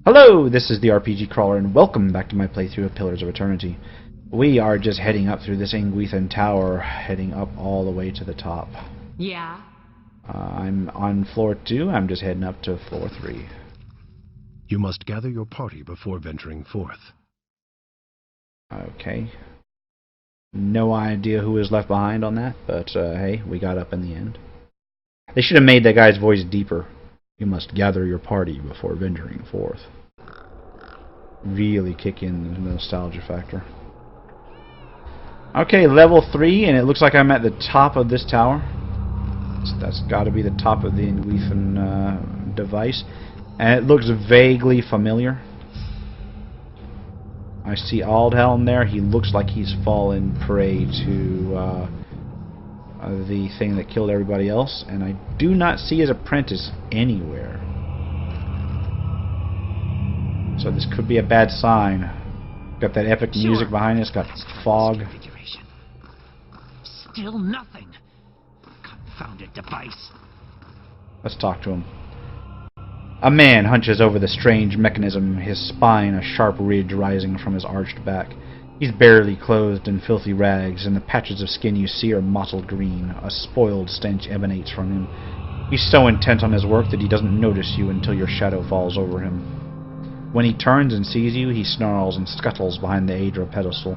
Hello, this is the RPG Crawler, and welcome back to my playthrough of Pillars of Eternity. We are just heading up through this Engwithan tower, heading up all the way to the top. Yeah? I'm on floor 2, I'm just heading up to floor 3. You must gather your party before venturing forth. Okay. No idea who was left behind on that, but hey, we got up in the end. They should have made that guy's voice deeper. You must gather your party before venturing forth. Really kick in the nostalgia factor. Okay, level 3, and it looks like I'm at the top of this tower. So that's got to be the top of the Engwithan device. And it looks vaguely familiar. I see Aldhelm there. He looks like he's fallen prey to the thing that killed everybody else. And I do not see his apprentice anywhere. So this could be a bad sign. Got that epic music behind us. Got fog. Still nothing. Confounded device. Let's talk to him. A man hunches over the strange mechanism, his spine a sharp ridge rising from his arched back. He's barely clothed in filthy rags, and the patches of skin you see are mottled green. A spoiled stench emanates from him. He's so intent on his work that he doesn't notice you until your shadow falls over him. When he turns and sees you, he snarls and scuttles behind the Aedra pedestal.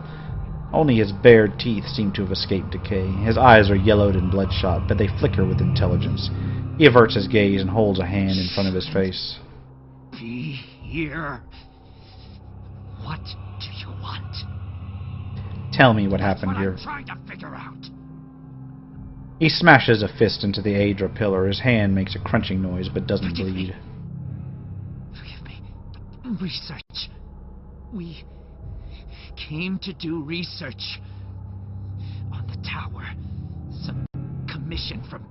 Only his bared teeth seem to have escaped decay. His eyes are yellowed and bloodshot, but they flicker with intelligence. He averts his gaze and holds a hand in front of his face. Be here. What do you want? Tell me what happened here. I'm trying to figure out. He smashes a fist into the Aedra pillar. His hand makes a crunching noise, but doesn't bleed. Forgive me. Research. We came to do research on the tower. Some commission from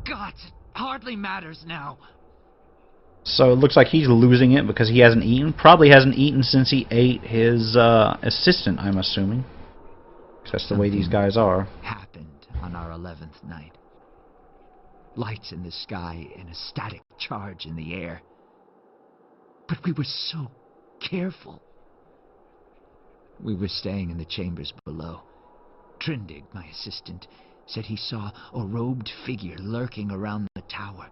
God. It hardly matters now. So it looks like he's losing it because he hasn't eaten. Probably hasn't eaten since he ate his assistant, I'm assuming. Because that's the way these guys are. Happened on our 11th night. Lights in the sky and a static charge in the air. But we were so careful. We were staying in the chambers below. Trindig, my assistant, said he saw a robed figure lurking around the tower.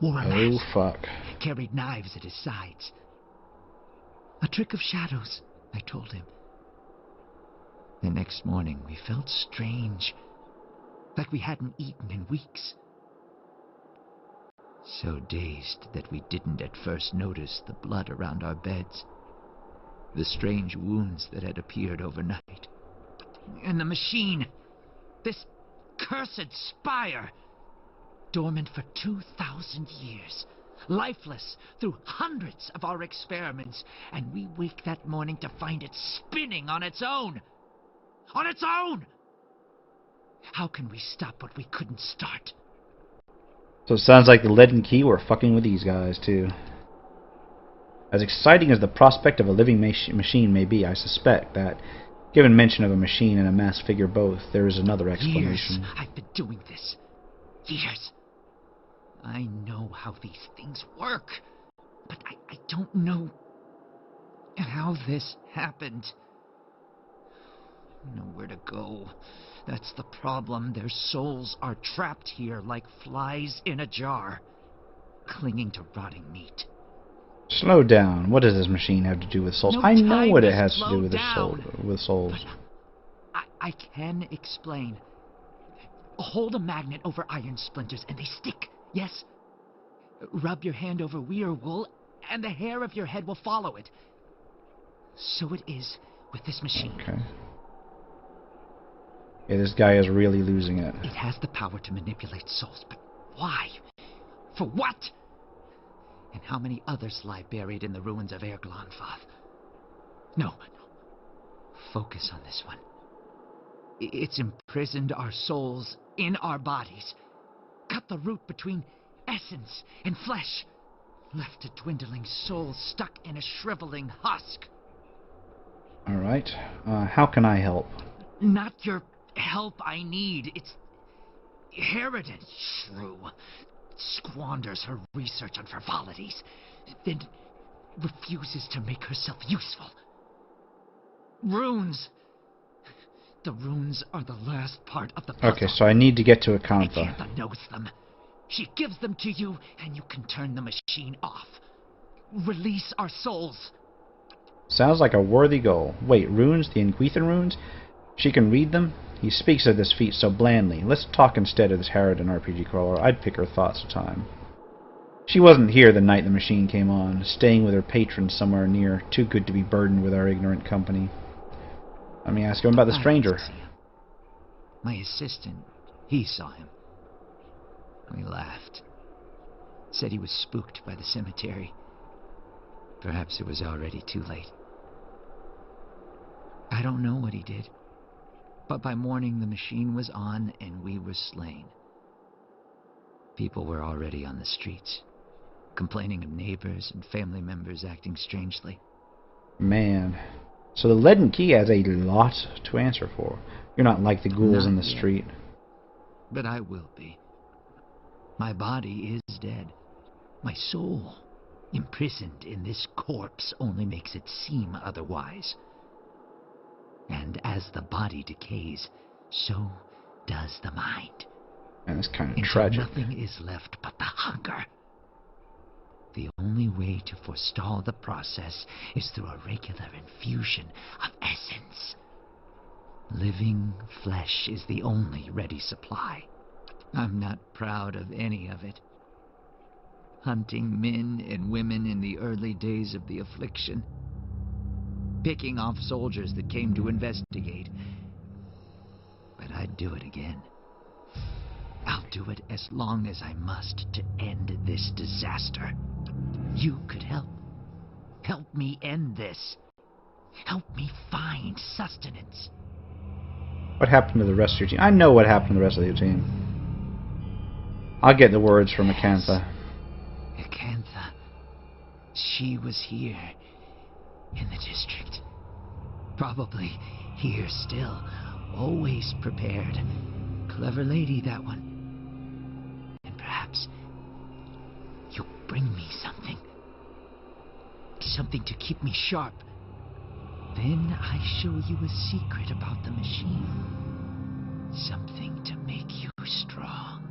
Wore a mask. Oh, fuck. Carried knives at his sides. A trick of shadows, I told him. The next morning we felt strange. Like we hadn't eaten in weeks. So dazed that we didn't at first notice the blood around our beds. The strange wounds that had appeared overnight. And the machine. This cursed spire. Dormant for 2,000 years. Lifeless through hundreds of our experiments. And we waked that morning to find it spinning on its own. On its own! How can we stop what we couldn't start? So it sounds like the lead and key were fucking with these guys, too. As exciting as the prospect of a living machine may be, I suspect that, given mention of a machine and a masked figure both, there is another explanation. Years I've been doing this. Years. I know how these things work, but I don't know how this happened. Nowhere to go. That's the problem. Their souls are trapped here like flies in a jar, clinging to rotting meat. Slow down. What does this machine have to do with souls? No I know time what it to has to slow do with down. souls. But I can explain. Hold a magnet over iron splinters and they stick, yes? Rub your hand over weir wool and the hair of your head will follow it. So it is with this machine. Okay. Yeah, this guy is really losing it. It has the power to manipulate souls, but why? For what? And how many others lie buried in the ruins of Erglanfath? No. Focus on this one. It's imprisoned our souls in our bodies. Cut the root between essence and flesh. Left a dwindling soul stuck in a shriveling husk. Alright. How can I help? Not your help I need. It's Harridan, shrew, squanders her research on frivolities. Then refuses to make herself useful. Runes! The runes are the last part of the puzzle. Okay, so I need to get to Acantha. Acantha knows them. She gives them to you, and you can turn the machine off. Release our souls. Sounds like a worthy goal. Wait, runes? The Engwithan runes? She can read them? He speaks of this feat so blandly. Let's talk instead of this Harridan RPG crawler. I'd pick her thoughts of time. She wasn't here the night the machine came on, staying with her patron somewhere near, too good to be burdened with our ignorant company. Let me ask him about the stranger. I didn't see him. My assistant, he saw him. We laughed. Said he was spooked by the cemetery. Perhaps it was already too late. I don't know what he did. But by morning the machine was on and we were slain. People were already on the streets, complaining of neighbors and family members acting strangely. Man. So the leaden key has a lot to answer for. You're not like the ghouls in the street. But I will be. My body is dead. My soul, imprisoned in this corpse, only makes it seem otherwise. And as the body decays, so does the mind. Man, that's kind of Until tragic. nothing is left but the hunger. The only way to forestall the process is through a regular infusion of essence. Living flesh is the only ready supply. I'm not proud of any of it. Hunting men and women in the early days of the affliction. Picking off soldiers that came to investigate. But I'd do it again. I'll do it as long as I must to end this disaster. You could help. Help me end this. Help me find sustenance. What happened to the rest of your team? I know what happened to the rest of your team. I'll get the words from Acantha. Acantha. She was here. In the district. Probably here still. Always prepared. Clever lady, that one. And perhaps you'll bring me something. Something to keep me sharp. Then I show you a secret about the machine. Something to make you strong.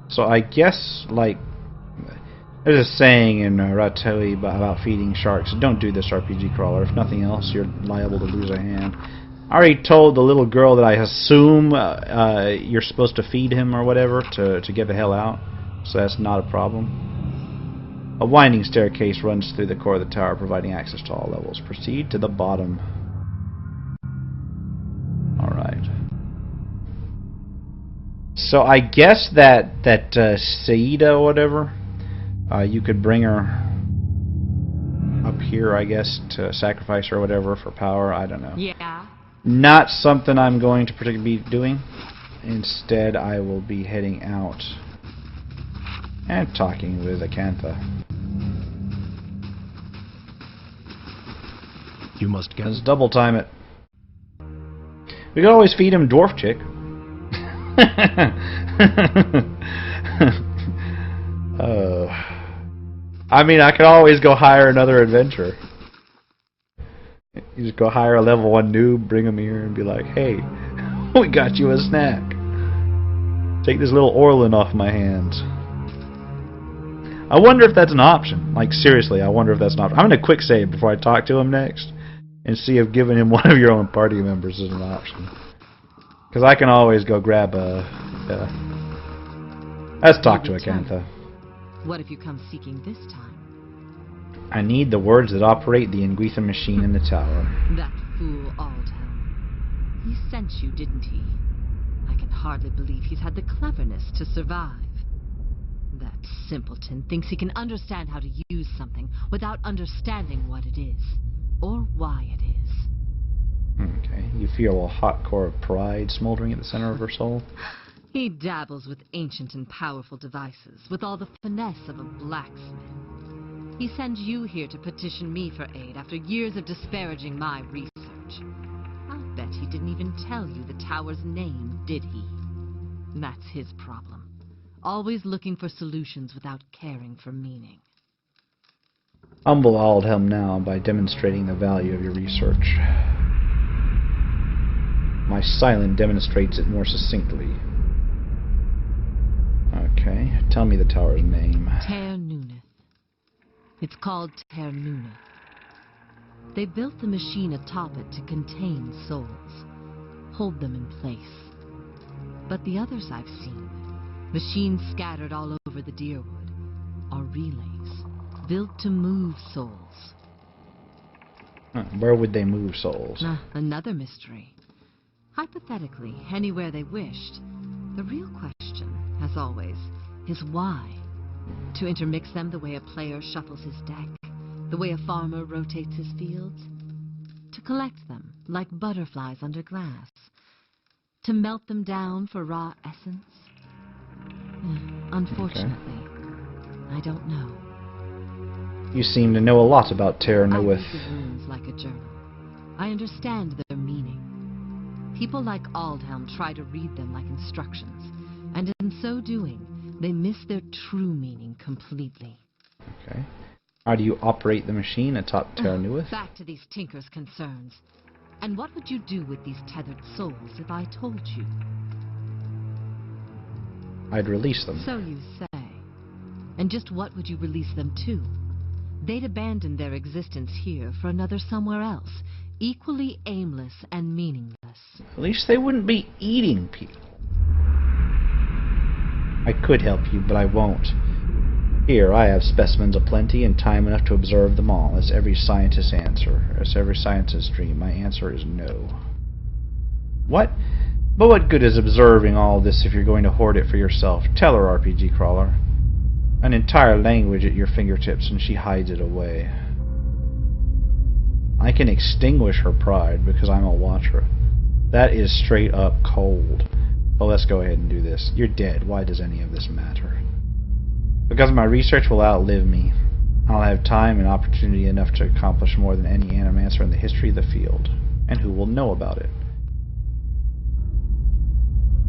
So I guess, like, there's a saying in Ratteli about feeding sharks. Don't do this, RPG crawler. If nothing else, you're liable to lose a hand. I already told the little girl that I assume you're supposed to feed him or whatever to get the hell out. So that's not a problem. A winding staircase runs through the core of the tower, providing access to all levels. Proceed to the bottom. Alright. So I guess that Saida or whatever, you could bring her up here, I guess, to sacrifice her or whatever for power. I don't know. Yeah. Not something I'm going to particularly be doing. Instead, I will be heading out and talking with Acantha. You must get... Let's double time it. We could always feed him Dwarf Chick. I mean, I could always go hire another adventurer. You just go hire a level 1 noob, bring him here, and be like, hey, we got you a snack. Take this little Orlin off my hands. I wonder if that's an option. Like, seriously, I wonder if that's an option. I'm going to quick save before I talk to him next and see if giving him one of your own party members is an option. Because I can always go grab a... Let's talk to Acantha. What if you come seeking this time? I need the words that operate the Engwithan machine in the tower. That fool Aldhelm. He sent you, didn't he? I can hardly believe he's had the cleverness to survive. That simpleton thinks he can understand how to use something without understanding what it is, or why it is. Okay, you feel a hot core of pride smoldering at the center of her soul? He dabbles with ancient and powerful devices, with all the finesse of a blacksmith. He sends you here to petition me for aid after years of disparaging my research. I'll bet he didn't even tell you the tower's name, did he? That's his problem. Always looking for solutions without caring for meaning. Humble Aldhelm now by demonstrating the value of your research. My silent demonstrates it more succinctly. Okay, tell me the tower's name. Ter Nuneth. It's called Ter Nuneth. They built the machine atop it to contain souls, hold them in place. But the others I've seen, machines scattered all over the Deerwood, are relays, built to move souls. Where would they move souls? Another mystery. Hypothetically, anywhere they wished. The real question, as always, is why? To intermix them the way a player shuffles his deck, the way a farmer rotates his fields? To collect them, like butterflies under glass? To melt them down for raw essence? Unfortunately, I don't know. You seem to know a lot about Ter I read Nuneth. the runes like a journal. I understand their meaning. People like Aldhelm try to read them like instructions, and in so doing, they miss their true meaning completely. Okay. How do you operate the machine atop Ter Nuneth? Back to these tinkers' concerns. And what would you do with these tethered souls if I told you? I'd release them. So you say. And just what would you release them to? They'd abandon their existence here for another somewhere else, equally aimless and meaningless. At least they wouldn't be eating people. I could help you, but I won't. Here, I have specimens aplenty and time enough to observe them all. That's every scientist's answer. That's every scientist's dream. My answer is no. What? But what good is observing all this if you're going to hoard it for yourself? Tell her, RPG Crawler. An entire language at your fingertips, and she hides it away. I can extinguish her pride because I'm a Watcher. That is straight up cold. Well, let's go ahead and do this. You're dead. Why does any of this matter? Because my research will outlive me. I'll have time and opportunity enough to accomplish more than any animancer in the history of the field. And who will know about it?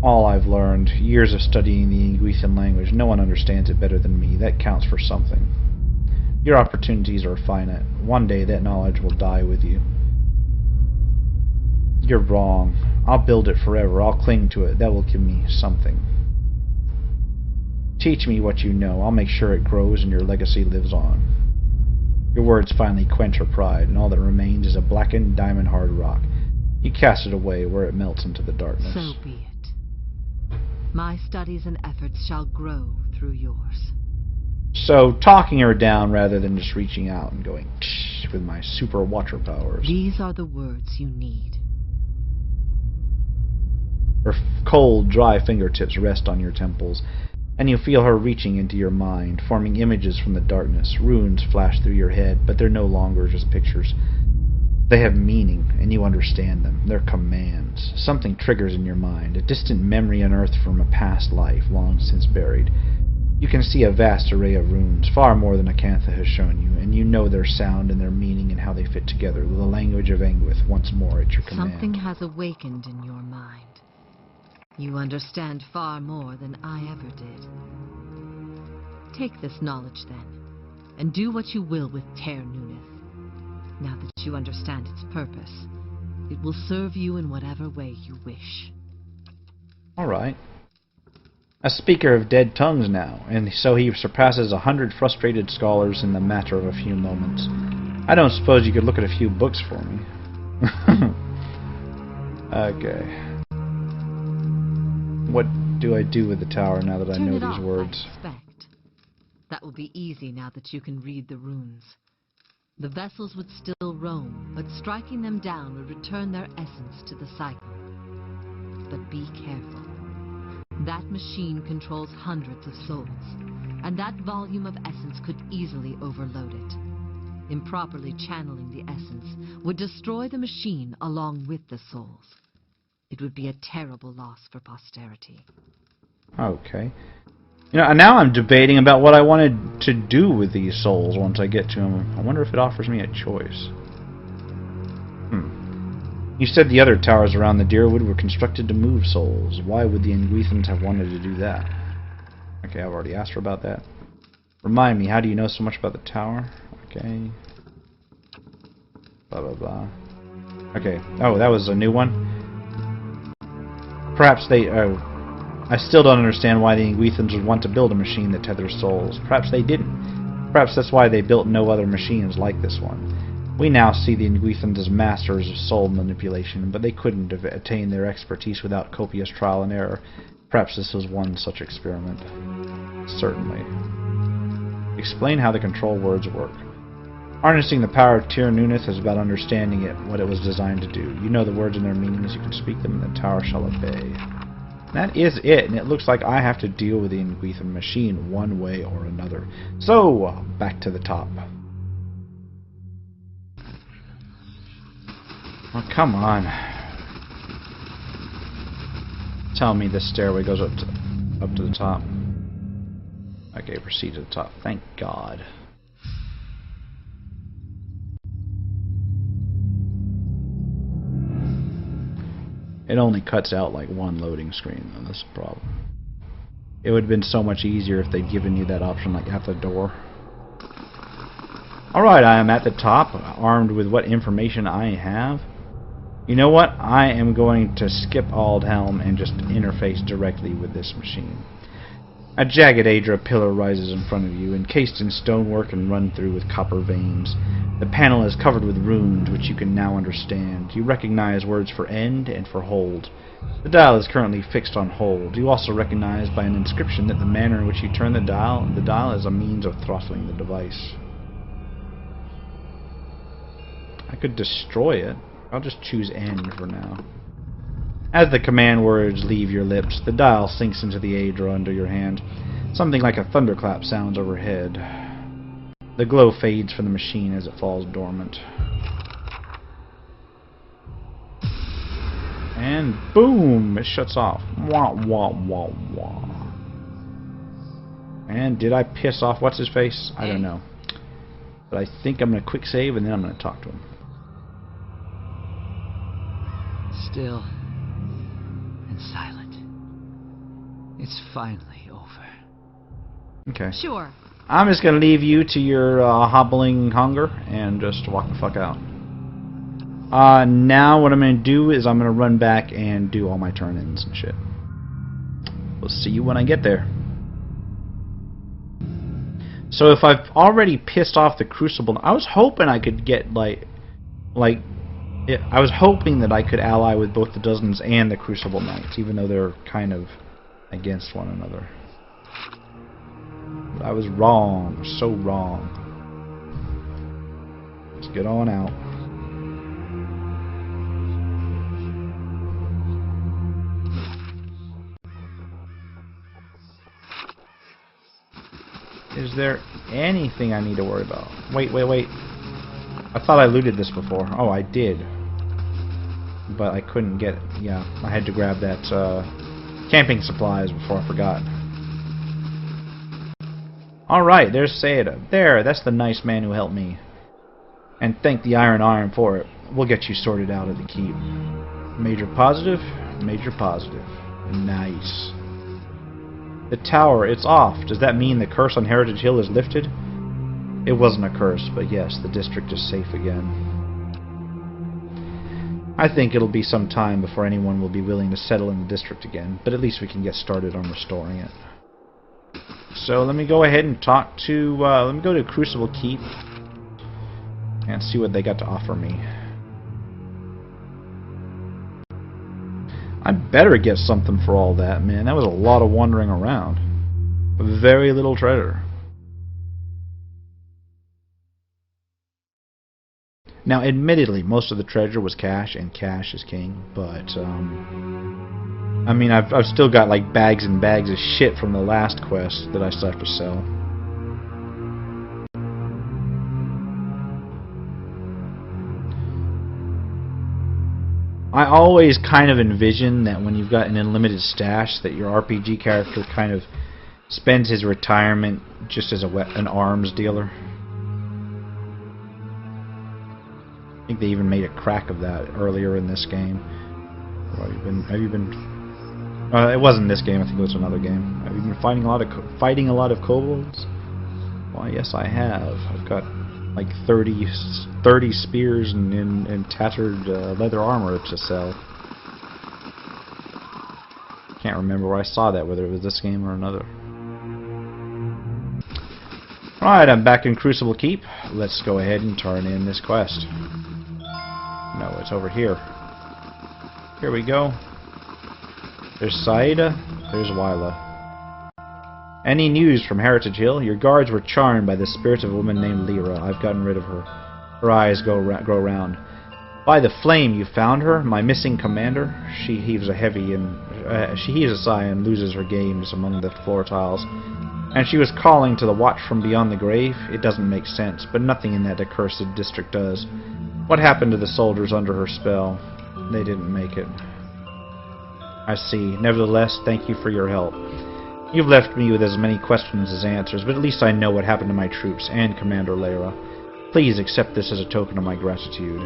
All I've learned, years of studying the Engwithan language, no one understands it better than me. That counts for something. Your opportunities are finite. One day that knowledge will die with you. You're wrong. I'll build it forever. I'll cling to it. That will give me something. Teach me what you know. I'll make sure it grows and your legacy lives on. Your words finally quench her pride, and all that remains is a blackened, diamond-hard rock. You cast it away where it melts into the darkness. So be it. My studies and efforts shall grow through yours. So, talking her down rather than just reaching out and going with my super Watcher powers. These are the words you need. Her cold, dry fingertips rest on your temples, and you feel her reaching into your mind, forming images from the darkness. Runes flash through your head, but they're no longer just pictures. They have meaning, and you understand them. They're commands. Something triggers in your mind, a distant memory unearthed from a past life, long since buried. You can see a vast array of runes, far more than Acantha has shown you, and you know their sound and their meaning and how they fit together. The language of Engwithan, once more at your command. Something has awakened in your mind. You understand far more than I ever did. Take this knowledge, then, and do what you will with Ter Nuneth. Now that you understand its purpose, it will serve you in whatever way you wish. Alright. A speaker of dead tongues now, and so he surpasses 100 frustrated scholars in the matter of a few moments. I don't suppose you could look at a few books for me. Okay. What do I do with the tower now that I know these words? I suspect. That will be easy now that you can read the runes. The vessels would still roam, but striking them down would return their essence to the cycle. But be careful. That machine controls hundreds of souls, and that volume of essence could easily overload it. Improperly channeling the essence would destroy the machine along with the souls. It would be a terrible loss for posterity. Okay. You know, now I'm debating about what I wanted to do with these souls once I get to them. I wonder if it offers me a choice. You said the other towers around the Deerwood were constructed to move souls. Why would the Engwithans have wanted to do that? Okay, I've already asked her about that. Remind me, how do you know so much about the tower? Okay. Blah, blah, blah. Okay. Oh, that was a new one? Perhaps they... Oh. I still don't understand why the Engwithans would want to build a machine that tethers souls. Perhaps they didn't. Perhaps that's why they built no other machines like this one. We now see the Engwithans as masters of soul manipulation, but they couldn't have attained their expertise without copious trial and error. Perhaps this was one such experiment. Certainly. Explain how the control words work. Harnessing the power of Tir Nunith is about understanding it, what it was designed to do. You know the words and their meanings, you can speak them, and the tower shall obey. That is it, and it looks like I have to deal with the Engwithan machine one way or another. So, back to the top. Oh, come on. Tell me this stairway goes up to the top. Okay, proceed to the top. Thank God. It only cuts out like one loading screen, though. That's the problem. It would have been so much easier if they'd given you that option like at the door. Alright, I am at the top, armed with what information I have. You know what? I am going to skip Aldhelm and just interface directly with this machine. A jagged Aedra pillar rises in front of you, encased in stonework and run through with copper veins. The panel is covered with runes, which you can now understand. You recognize words for end and for hold. The dial is currently fixed on hold. You also recognize by an inscription that the manner in which you turn the dial is a means of throttling the device. I could destroy it. I'll just choose end for now. As the command words leave your lips, the dial sinks into the Aedra under your hand. Something like a thunderclap sounds overhead. The glow fades from the machine as it falls dormant. And boom! It shuts off. Wah, wah, wah, wah. And did I piss off what's-his-face? I don't know. But I think I'm going to quick save and then I'm going to talk to him. Still and silent. It's finally over. Okay. Sure. I'm just going to leave you to your hobbling hunger and just walk the fuck out. Now what I'm going to do is I'm going to run back and do all my turn-ins and shit. We'll see you when I get there. So if I've already pissed off the Crucible, I was hoping I could get I was hoping that I could ally with both the Dozens and the Crucible Knights, even though they're kind of against one another. But I was wrong, so wrong. Let's get on out. Is there anything I need to worry about? Wait. I thought I looted this before. Oh, I did. But I couldn't get it. Yeah, I had to grab that camping supplies before I forgot. Alright, there's Sayeda. There, that's the nice man who helped me. And thank the Iron Arm for it. We'll get you sorted out at the keep. Major positive? Major positive. Nice. The tower, it's off. Does that mean the curse on Heritage Hill is lifted? It wasn't a curse, but yes, the district is safe again. I think it'll be some time before anyone will be willing to settle in the district again, but at least we can get started on restoring it. So let me go ahead and talk to, let me go to Crucible Keep and see what they got to offer me. I better get something for all that, man. That was a lot of wandering around. Very little treasure. Now, admittedly, most of the treasure was cash, and cash is king, but, I mean, I've still got, like, bags and bags of shit from the last quest that I still have to sell. I always kind of envision that when you've got an unlimited stash, that your RPG character kind of spends his retirement just as an arms dealer. I think they even made a crack of that earlier in this game. Have you been? It wasn't this game. I think it was another game. Have you been fighting a lot of kobolds? Why, yes, I have. I've got like 30 spears and tattered leather armor to sell. Can't remember where I saw that, whether it was this game or another. Alright, I'm back in Crucible Keep. Let's go ahead and turn in this quest. No, it's over here. Here we go. There's Saida, there's Wyla. Any news from Heritage Hill? Your guards were charmed by the spirit of a woman named Lyra. I've gotten rid of her. Her eyes grow round. By the flame, you found her, my missing commander. She heaves a sigh and loses her gaze among the floor tiles. And she was calling to the watch from beyond the grave. It doesn't make sense, but nothing in that accursed district does. What happened to the soldiers under her spell? They didn't make it. I see. Nevertheless, thank you for your help. You've left me with as many questions as answers, but at least I know what happened to my troops and Commander Lyra. Please accept this as a token of my gratitude.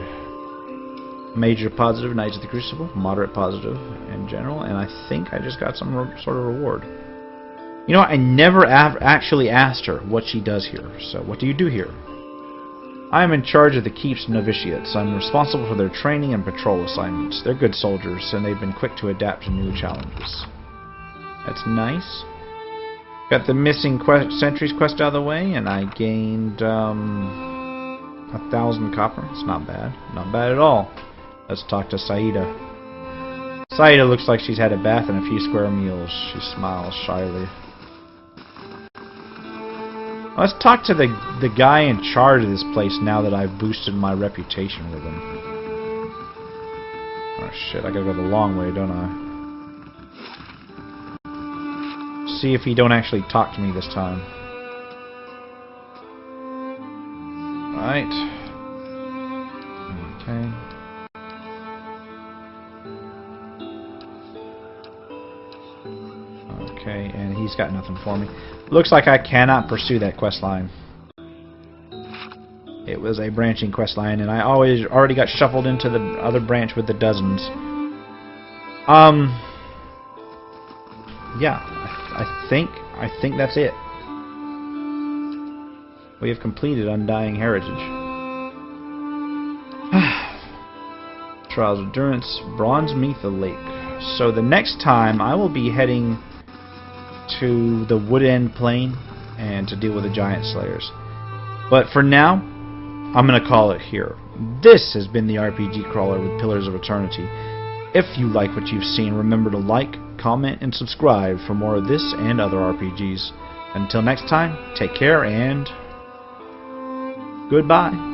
Major positive, Knights of the Crucible. Moderate positive in general, and I think I just got some sort of reward. You know what? I never actually asked her what she does here. So, what do you do here? I am in charge of the Keep's novitiates. I'm responsible for their training and patrol assignments. They're good soldiers, and they've been quick to adapt to new challenges. That's nice. Got the missing sentries quest out of the way, and I gained 1,000 copper. It's not bad. Not bad at all. Let's talk to Saida. Saida looks like she's had a bath and a few square meals. She smiles shyly. Let's talk to the guy in charge of this place now that I've boosted my reputation with him. Oh shit, I gotta go the long way, don't I? See if he don't actually talk to me this time. Right. Okay. Okay, and he's got nothing for me. Looks like I cannot pursue that quest line. It was a branching quest line, and I already got shuffled into the other branch with the dozens. Yeah, I think that's it. We have completed Undying Heritage. Trials of Endurance, Bronze Metha Lake. So the next time I will be heading to the Wood End Plain and to deal with the Giant Slayers. But for now, I'm going to call it here. This has been the RPG Crawler with Pillars of Eternity. If you like what you've seen, remember to like, comment, and subscribe for more of this and other RPGs. Until next time, take care and goodbye.